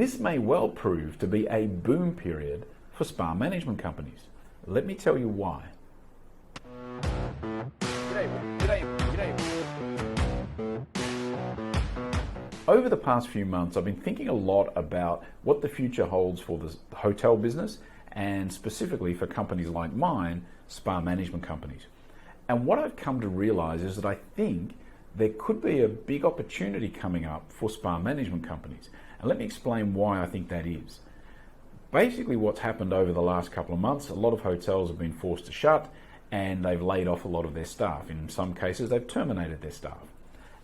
this may well prove to be a boom period for spa management companies. Let me tell you why. Over the past few months, I've been thinking a lot about what the future holds for the hotel business, and specifically for companies like mine, spa management companies. And what I've come to realize is that I think there could be a big opportunity coming up for spa management companies. And let me explain why I think that is. Basically, what's happened over the last couple of months, a lot of hotels have been forced to shut and they've laid off a lot of their staff. In some cases, they've terminated their staff.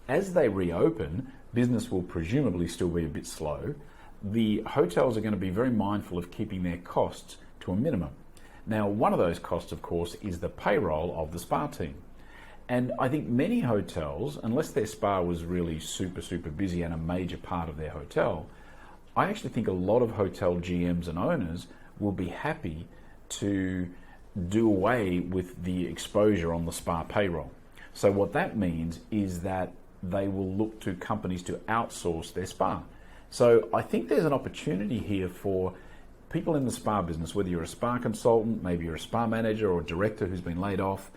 As they reopen, business will presumably still be a bit slow. The hotels are going to be very mindful of keeping their costs to a minimum. Now, one of those costs, of course, is the payroll of the spa team. And I think many hotels, unless their spa was really super busy and a major part of their hotel, I actually think a lot of hotel GMs and owners will be happy to do away with the exposure on the spa payroll. So what that means is that they will look to companies to outsource their spa. So I think there's an opportunity here for people in the spa business, whether you're a spa consultant, maybe you're a spa manager or a director who's been laid off.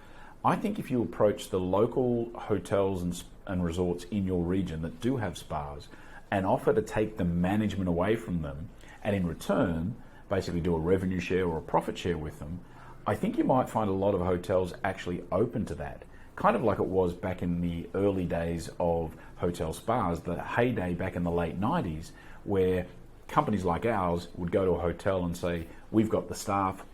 I think if you approach the local hotels and resorts in your region that do have spas and offer to take the management away from them, and in return basically do a revenue share or a profit share with them, I think you might find a lot of hotels actually open to that. Kind of like it was back in the early days of hotel spas, the heyday back in the late 90s, where companies like ours would go to a hotel and say, we've got the staff,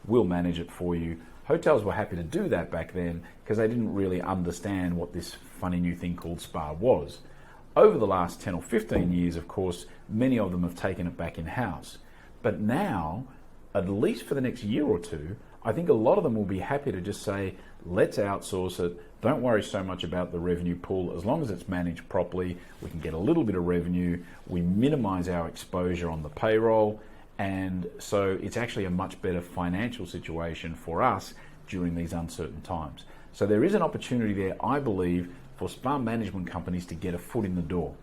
we'll manage it for you. Hotels were happy to do that back then because they didn't really understand what this funny new thing called spa was. Over the last 10 or 15 years, of course, many of them have taken it back in-house. But now, at least for the next year or two, I think a lot of them will be happy to just say, let's outsource it. Don't worry so much about the revenue pool. As long as it's managed properly, we can get a little bit of revenue. We minimize our exposure on the payroll. And so it's actually a much better financial situation for us during these uncertain times. So there is an opportunity there, I believe, for spa management companies to get a foot in the door.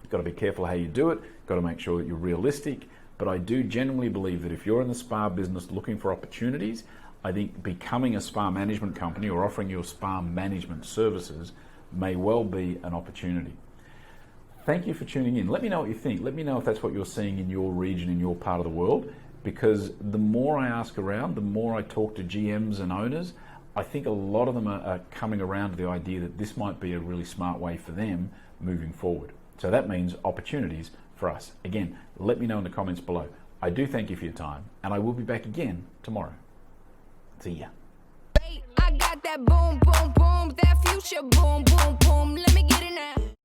You've got to be careful how you do it. You've got to make sure that you're realistic. But I do genuinely believe that if you're in the spa business looking for opportunities, I think becoming a spa management company or offering your spa management services may well be an opportunity. Thank you for tuning in. Let me know what you think. Let me know if that's what you're seeing in your region, in your part of the world, because the more I ask around, the more I talk to GMs and owners, I think a lot of them are coming around to the idea that this might be a really smart way for them moving forward. So that means opportunities for us. Again, let me know in the comments below. I do thank you for your time, and I will be back again tomorrow. See ya. I got that boom, boom, boom, that future boom.